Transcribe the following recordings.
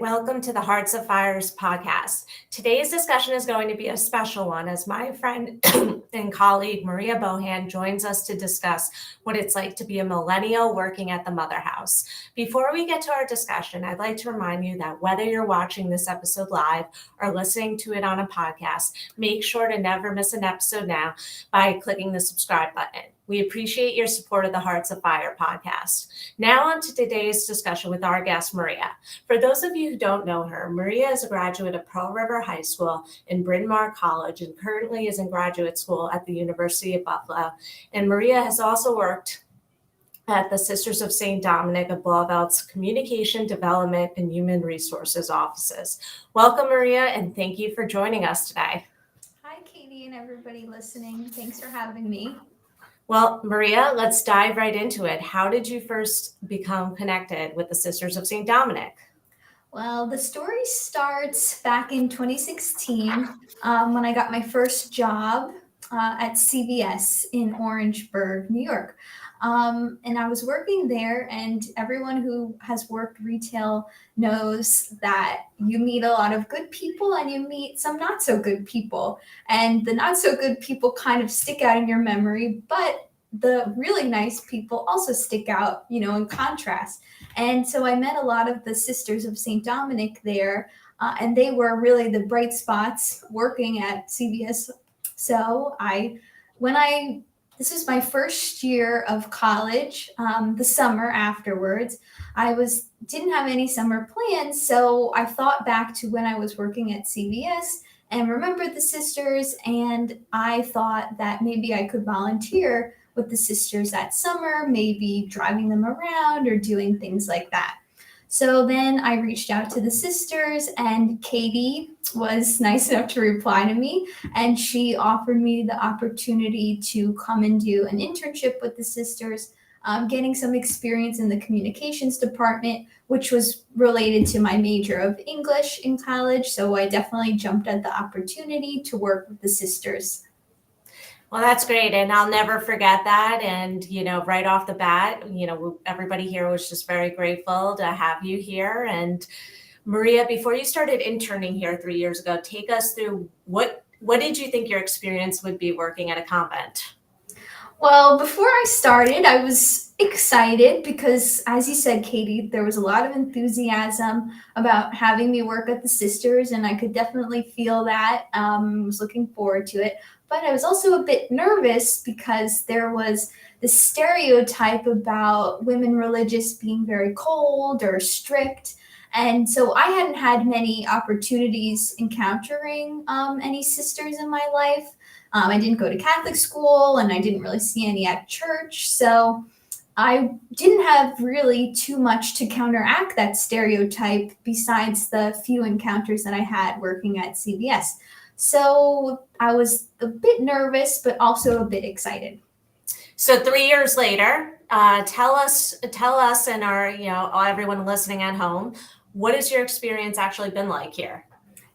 welcome to the Hearts Afire Podcast. Today's discussion is going to be a special one as my friend and colleague Maria Bohan joins us to discuss what it's like to be a millennial working at the Motherhouse. Before we get to our discussion, I'd like to remind you that whether you're watching this episode live or listening to it on a podcast, make sure to never miss an episode now by clicking the subscribe button. We appreciate your support of the Hearts Afire Podcast. Now on to today's discussion with our guest, Maria. For those of you who don't know her, Maria is a graduate of Pearl River High School and Bryn Mawr College and currently is in graduate school at the University of Buffalo. And Maria has also worked at the Sisters of St. Dominic of Blavelt's Communication, Development, and Human Resources offices. Welcome, Maria, and thank you for joining us today. Hi, Katie, and everybody listening. Thanks for having me. Well, Maria, let's dive right into it. How did you first become connected with the Sisters of St. Dominic? Well, the story starts back in 2016 when I got my first job at CVS in Orangeburg, New York. And I was working there, and everyone who has worked retail knows that you meet a lot of good people and you meet some not so good people. And the not so good people kind of stick out in your memory, but the really nice people also stick out, in contrast. And so I met a lot of the Sisters of St. Dominic there, and they were really the bright spots working at CVS. So this was my first year of college, the summer afterwards. I didn't have any summer plans, so I thought back to when I was working at CVS and remembered the sisters, and I thought that maybe I could volunteer with the sisters that summer, maybe driving them around or doing things like that. So then I reached out to the sisters, and Katie was nice enough to reply to me, and she offered me the opportunity to come and do an internship with the sisters, getting some experience in the communications department, which was related to my major of English in college. So I definitely jumped at the opportunity to work with the sisters. Well, that's great. And I'll never forget that. And, right off the bat, everybody here was just very grateful to have you here. And Maria, before you started interning here 3 years ago, take us through what did you think your experience would be working at a convent? Well, before I started, I was excited because, as you said, Katie, there was a lot of enthusiasm about having me work at the sisters, and I could definitely feel that. I was looking forward to it. But I was also a bit nervous because there was this stereotype about women religious being very cold or strict. And so I hadn't had many opportunities encountering any sisters in my life. I didn't go to Catholic school, and I didn't really see any at church. So I didn't have really too much to counteract that stereotype besides the few encounters that I had working at CVS. So I was a bit nervous, but also a bit excited. So 3 years later, tell us and our, everyone listening at home, what has your experience actually been like here?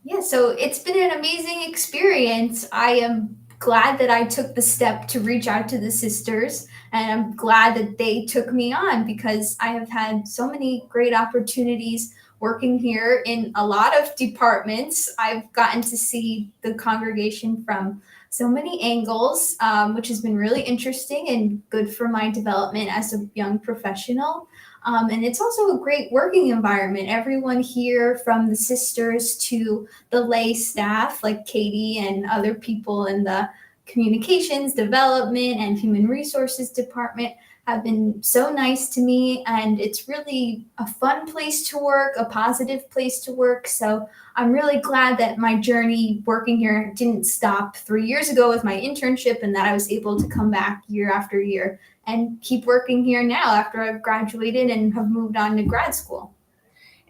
Yeah, so it's been an amazing experience. I am glad that I took the step to reach out to the sisters, and I'm glad that they took me on because I have had so many great opportunities working here in a lot of departments. I've gotten to see the congregation from so many angles, which has been really interesting and good for my development as a young professional. And it's also a great working environment. Everyone here, from the sisters to the lay staff like Katie and other people in the communications, development, and human resources department, have been so nice to me, and it's really a fun place to work, a positive place to work. So I'm really glad that my journey working here didn't stop 3 years ago with my internship, and that I was able to come back year after year and keep working here now after I've graduated and have moved on to grad school.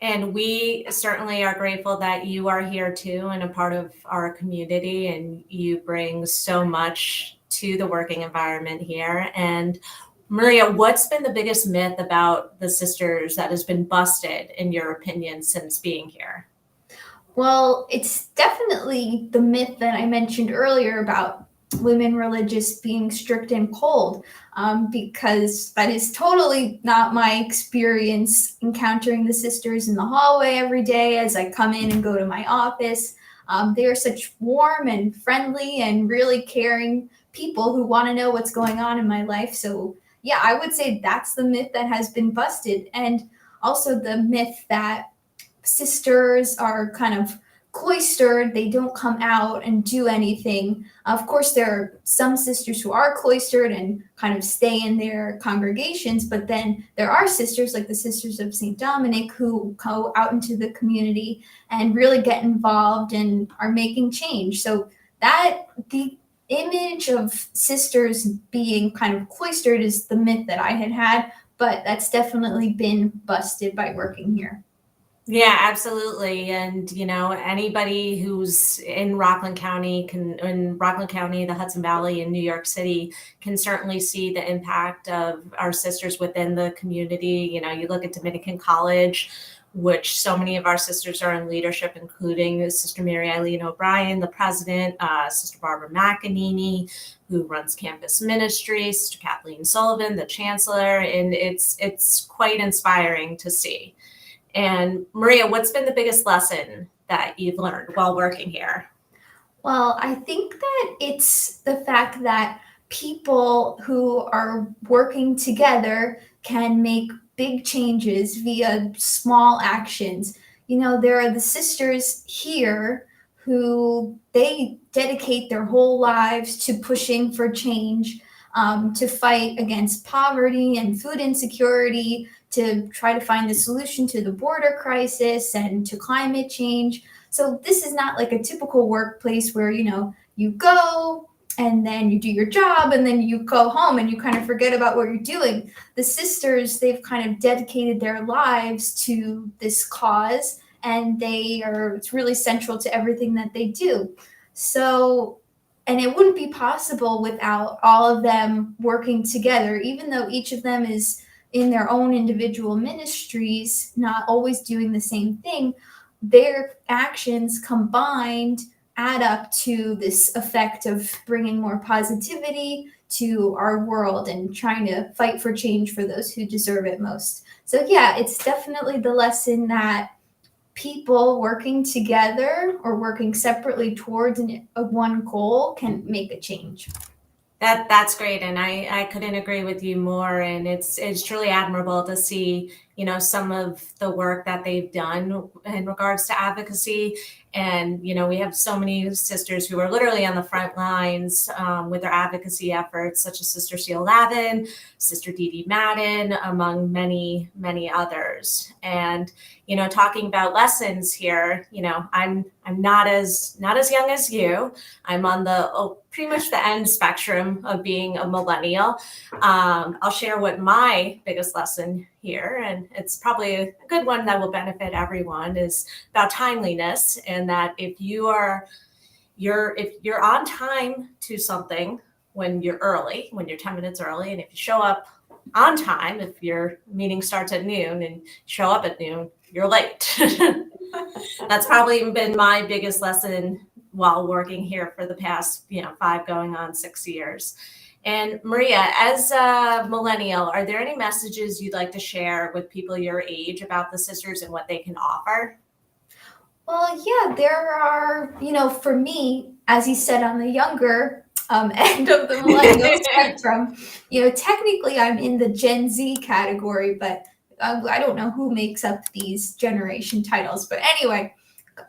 And we certainly are grateful that you are here too and a part of our community, and you bring so much to the working environment here. And Maria, what's been the biggest myth about the sisters that has been busted, in your opinion, since being here? Well, it's definitely the myth that I mentioned earlier about women religious being strict and cold, because that is totally not my experience encountering the sisters in the hallway every day as I come in and go to my office. They are such warm and friendly and really caring people who want to know what's going on in my life. So yeah, I would say that's the myth that has been busted. And also the myth that sisters are kind of cloistered, they don't come out and do anything. Of course, there are some sisters who are cloistered and kind of stay in their congregations, but then there are sisters like the Sisters of St. Dominic who go out into the community and really get involved and are making change. So that the image of sisters being kind of cloistered is the myth that I had, but that's definitely been busted by working here. Yeah, absolutely. And, anybody who's in Rockland County the Hudson Valley, in New York City, can certainly see the impact of our sisters within the community. You look at Dominican College, which so many of our sisters are in leadership, including Sister Mary Eileen O'Brien, the president, Sister Barbara McEnany, who runs campus ministry, Sister Kathleen Sullivan, the chancellor, and it's quite inspiring to see. And Maria, what's been the biggest lesson that you've learned while working here? Well, I think that it's the fact that people who are working together can make big changes via small actions. There are the sisters here who they dedicate their whole lives to pushing for change, to fight against poverty and food insecurity, to try to find the solution to the border crisis and to climate change. So this is not like a typical workplace where, you go and then you do your job and then you go home and you kind of forget about what you're doing. The sisters, they've kind of dedicated their lives to this cause, and it's really central to everything that they do. So, and it wouldn't be possible without all of them working together, even though each of them is in their own individual ministries, not always doing the same thing. Their actions combined add up to this effect of bringing more positivity to our world and trying to fight for change for those who deserve it most. So yeah, it's definitely the lesson that people working together or working separately towards one goal can make a change. That's great, and I couldn't agree with you more. And it's truly admirable to see some of the work that they've done in regards to advocacy. And we have so many sisters who are literally on the front lines with their advocacy efforts, such as Sister Seal Lavin, Sister Dee Dee Madden, among many others. And talking about lessons here, I'm not as young as you. I'm on the pretty much the end spectrum of being a millennial. I'll share what my biggest lesson here, and it's probably a good one that will benefit everyone, is about timeliness. And that if you're on time to something when you're 10 minutes early, and if you show up on time, if your meeting starts at noon and show up at noon, you're late. That's probably been my biggest lesson while working here for the past 5 going on 6 years. And Maria, as a millennial, are there any messages you'd like to share with people your age about the sisters and what they can offer? Well, yeah, there are, for me, as you said, on the younger end of the millennial spectrum, technically I'm in the Gen Z category, but I don't know who makes up these generation titles. But anyway,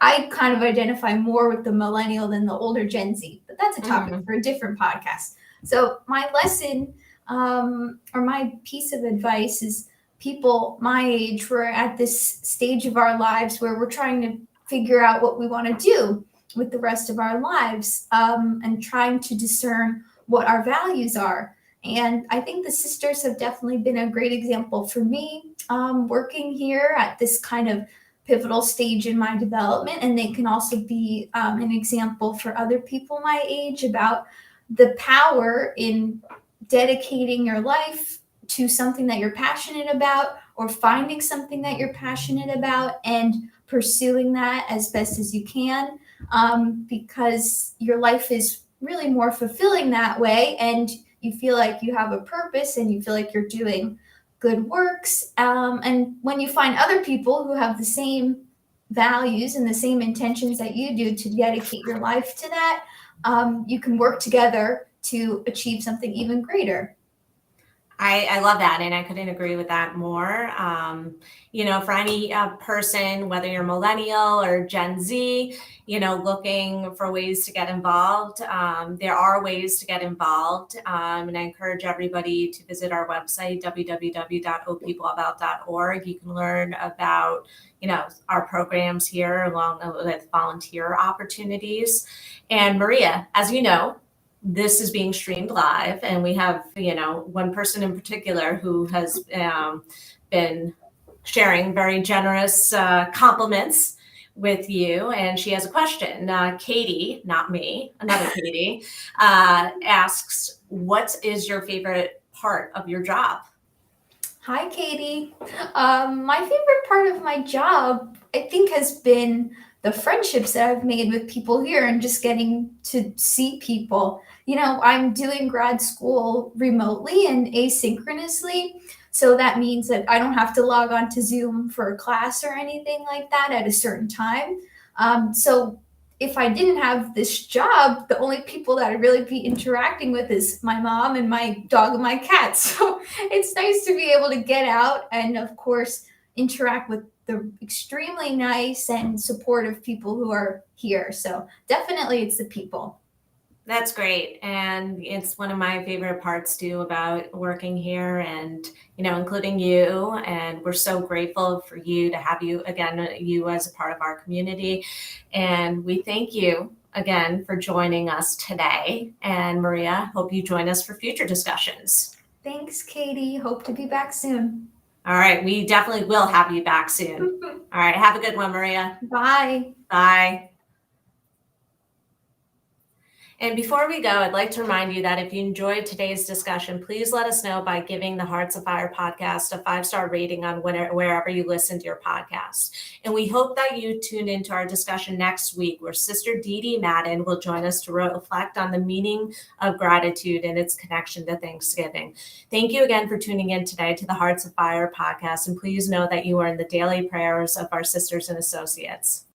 I kind of identify more with the millennial than the older Gen Z, but that's a topic for a different podcast. So my lesson or my piece of advice is people my age, we're at this stage of our lives where we're trying to figure out what we want to do with the rest of our lives, and trying to discern what our values are. And I think the sisters have definitely been a great example for me, working here at this kind of pivotal stage in my development. And they can also be an example for other people my age about the power in dedicating your life to something that you're passionate about, or finding something that you're passionate about and pursuing that as best as you can, because your life is really more fulfilling that way, and you feel like you have a purpose and you feel like you're doing good works. And when you find other people who have the same values and the same intentions that you do to dedicate your life to that, you can work together to achieve something even greater. I love that, and I couldn't agree with that more. For any person, whether you're millennial or Gen Z, looking for ways to get involved, there are ways to get involved, and I encourage everybody to visit our website, www.opeopleabout.org. You can learn about, our programs here along with volunteer opportunities. And Maria, as you know, this is being streamed live, and we have, one person in particular who has been sharing very generous compliments with you, and she has a question. Katie, not me, another Katie, asks, what is your favorite part of your job? Hi, Katie. My favorite part of my job, I think, has been the friendships that I've made with people here and just getting to see people. I'm doing grad school remotely and asynchronously. So that means that I don't have to log on to Zoom for a class or anything like that at a certain time. So if I didn't have this job, the only people that I'd really be interacting with is my mom and my dog and my cat. So it's nice to be able to get out and, of course, interact with the extremely nice and supportive people who are here. So definitely it's the people. That's great. And it's one of my favorite parts too about working here and, including you. And we're so grateful for you to have you as a part of our community. And we thank you again for joining us today. And Maria, hope you join us for future discussions. Thanks, Katie. Hope to be back soon. All right. We definitely will have you back soon. All right. Have a good one, Maria. Bye. Bye. And before we go, I'd like to remind you that if you enjoyed today's discussion, please let us know by giving the Hearts Afire podcast a 5-star rating on wherever you listen to your podcast. And we hope that you tune into our discussion next week, where Sister Dee Dee Madden will join us to reflect on the meaning of gratitude and its connection to Thanksgiving. Thank you again for tuning in today to the Hearts Afire podcast. And please know that you are in the daily prayers of our sisters and associates.